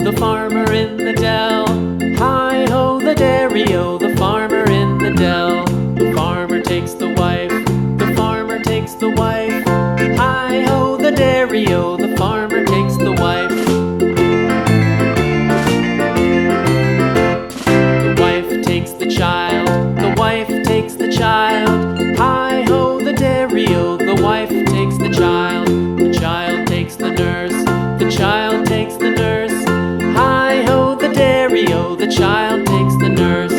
The farmer in the dell. Hi-ho, the dairy-o, the farmer in the dell. The farmer takes the wife, the farmer takes the wife. Hi-ho, the dairy-o, the farmer takes the wife. The wife takes the child, the wife takes the child. Hi-ho, the dairy-o, the wife takes the child. The child takes the nurse, the child takes the nurse. Hi-ho, the dairy-o, the child takes the nurse.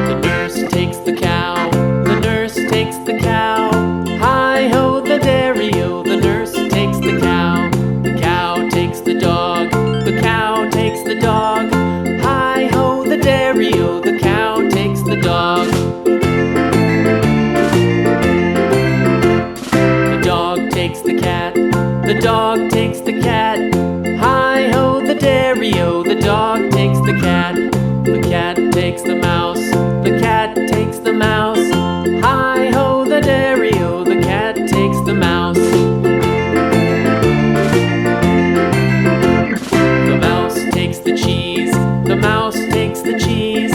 The nurse takes the cow, the nurse takes the cow. Hi-ho, the dairy-o, the nurse takes the cow. The cow takes the dog, the cow takes the dog. Hi-ho, the dairy-o, the cow takes the dog. The dog takes the cat, the dog takes the cat. Hi-ho, the dairy-o, the dog takes the cat. The cat takes the mouse, the cat takes the mouse. Hi-ho, the dairy-o, the cat takes the mouse. The mouse takes the cheese, the mouse takes the cheese.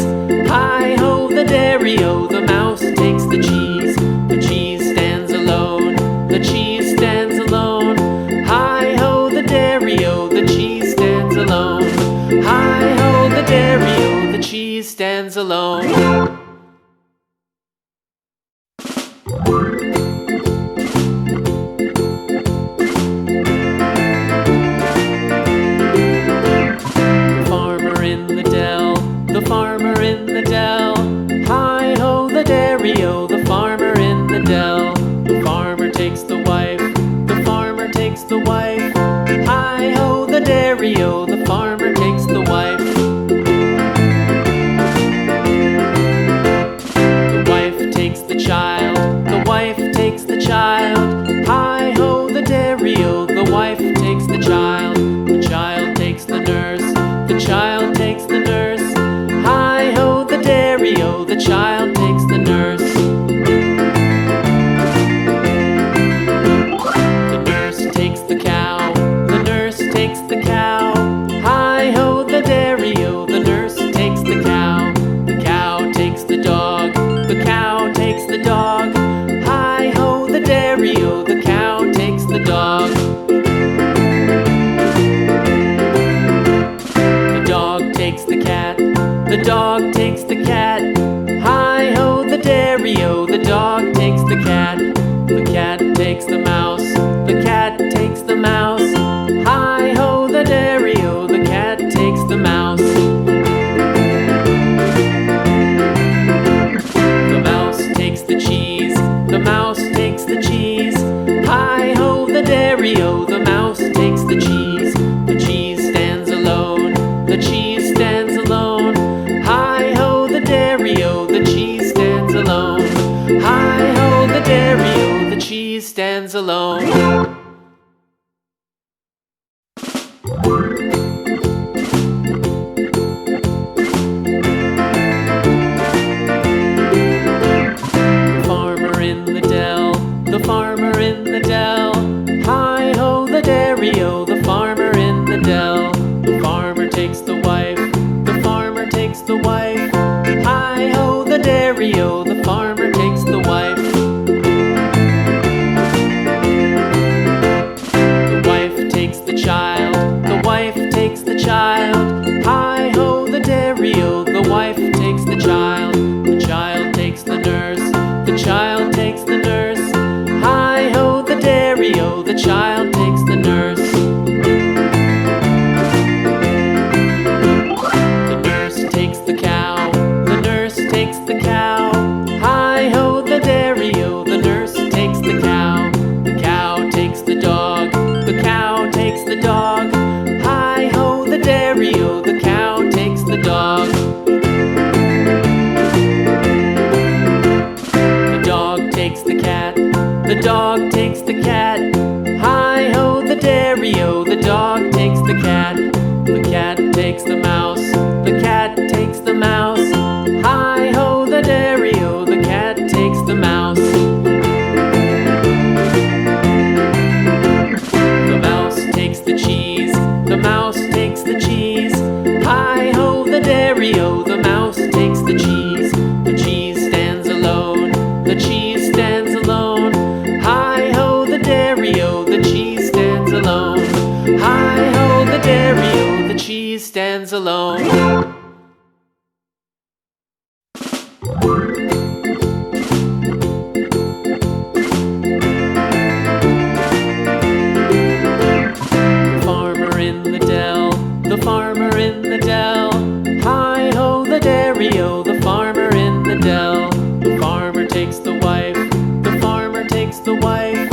Hi-ho, the dairy-o, the mouse takes the cheese. The cheese stands alone, the cheese stands alone. Hi-ho, the dairy-o, the cheese stands alone. Hi-ho, the dairy-o, the cheese stands alone. The farmer in the dell, the farmer in the dell. Hi-ho, the dairy-o, the farmer in the dell. The farmer takes the wife, the farmer takes the wife. Hi-ho, the dairy-o, the farmer takes the wife. The wife takes the child, the wife takes the child. Hi-ho, the dairy-o, the wife takes the child. The child takes the nurse, the child takes the nurse. Hi-ho, the dairy-o, the child takes the nurse. The nurse takes the cow, the nurse takes the cow. Hi-ho, the dairy-o, the nurse takes the cow. The cow takes the dog, the cow takes the dog. Hi-ho, the dairy-o, the cow takes the dog. The dog takes the cat, the dog takes the cat. Hi-ho, the dairy-o, the dog takes the cat. The cat takes the mouse, the cat takes the mouse. Hi-ho, the dairy-o, the cat takes the mouse. The mouse takes the cheese, the mouse takes the cheese. Hi-ho, the dairy-o, the mouse takes the cheese. The cheese stands alone, the cheese stands alone. Hi-ho, the dairy-o, the cheese stands alone. Hi-ho, the dairy-o, the cheese stands alone. The farmer in the dell, the farmer in the dell. Hi-ho, the dairy-o, the farmer in the dell. The farmer takes the wife, the farmer takes the wife. Hi-ho, the dairy-o, the farmer takes the wife. The wife takes the child, the wife takes the child. Hi-ho, the dairy-o, the wife takes the child. The child takes the nurse, the child takes the nurse. Hi-ho, the dairy-o, the child takes the nurse. The nurse takes the cow, the nurse takes the cow. Hi-ho, the dairy-o, the nurse takes the cow. The cow takes the dog, the cow takes the dog. Hi-ho, the dairy-o, stands alone. The farmer in the dell, hi-ho the dairy-o, the farmer in the dell. The farmer takes the wife, the farmer takes the wife,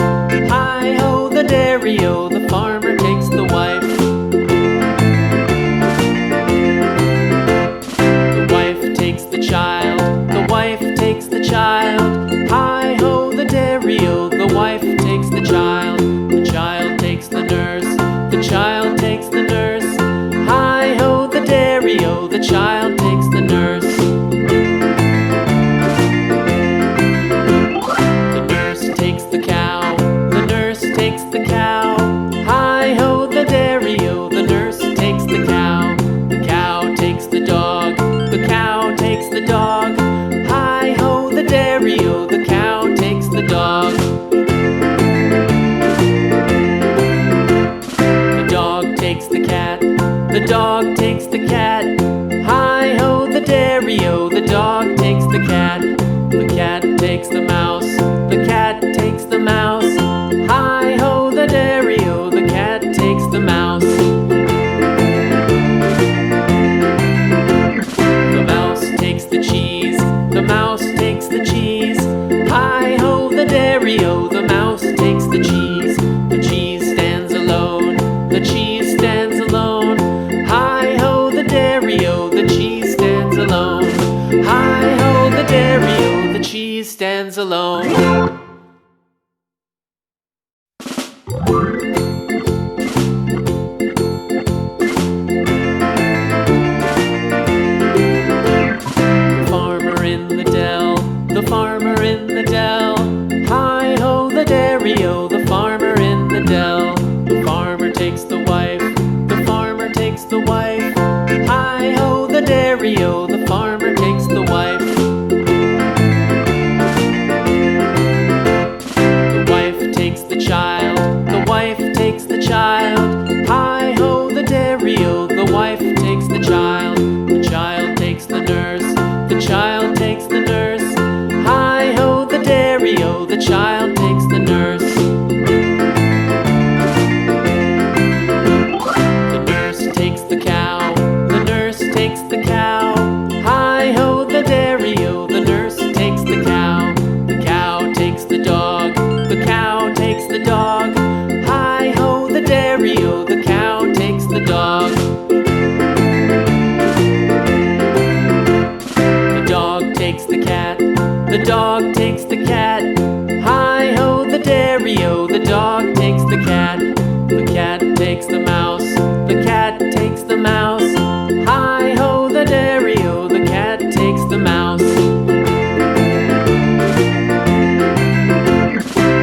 hi-ho the dairy-o, the farmer takes the wife. The wife takes the child, the wife takes the child, hi-ho the dairy-o, the wife takes the child. The child takes the nurse, the child takes the nurse, hi-ho the dairy-o, the child takes the nurse. The nurse takes the cow, the nurse takes the cow, hi-ho the dairy-o, the nurse takes the cow. The cow takes the dog, the cow takes the dog, hi-ho the dairy-o, the cow takes the dog. The dog takes the cat, the dog takes the cat, hi-ho the dairy-o, the dog takes the cat. The cat takes the mouse, the cat takes the mouse, hi-ho the dairy-o, the cat takes the mouse. The mouse takes the cheese, the mouse takes the cheese, hi-ho the dairy-o, the mouse takes the cheese. The cheese stands alone, the cheese stands alone, hi-ho the dairy-o, the cheese stands alone, hi-ho the dairy-o, the cheese stands alone. The farmer in the dell, the farmer in the dell, hi-ho the dairy-o, the farmer in the dell. The farmer takes the wife, the farmer takes the wife, hi-ho the dairy-o, the farmer takes the wife. The wife takes the child, the wife takes the child, hi-ho the dairy-o, the wife takes the child. The child takes the nurse, the child takes the nurse, hi-ho the dairy-o, the child takes the nurse. The nurse takes the cow, the nurse takes the cow, hi-ho the dairy-o, the nurse takes the cow. The cow takes the dog, the cow takes the dog, hi-ho the dairy-o, the cow takes the dog. The dog takes the cat, the dog takes the cat, hi-ho the dairy-o, the dog takes the cat. The cat takes the mouse, the cat takes the mouse, hi-ho the dairy-o, the cat takes the mouse.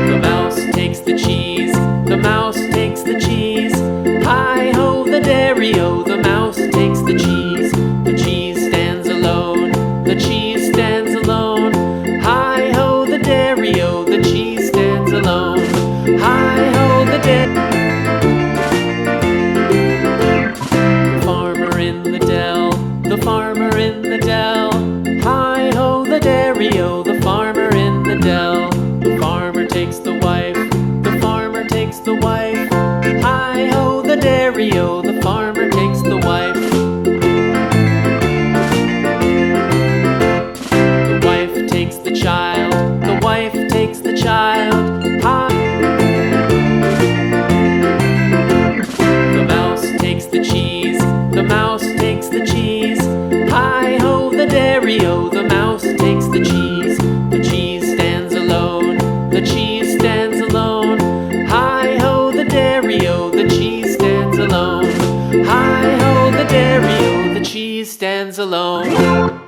The mouse takes the cheese, the mouse takes the cheese, hi-ho the dairy-o, the mouse takes the cheese. The cheese stands alone, the cheese stands alone, hi-ho the dairy-o, the cheese stands alone, hi-ho the dairy-o. The farmer in the dell, the farmer in the dell, hi-ho the dairy-o, the farmer in the dell. The farmer takes the wife, the farmer takes the wife, hi-ho the dairy-o, the farmer takes the wife. The wife takes the child, the wife takes the child, the mouse takes the cheese, the mouse takes the cheese, hi-ho the dairy-o, the mouse takes the cheese. The cheese stands alone, the cheese stands alone, hi-ho the dairy-o, the cheese stands alone, hi-ho the dairy-o, the cheese stands alone.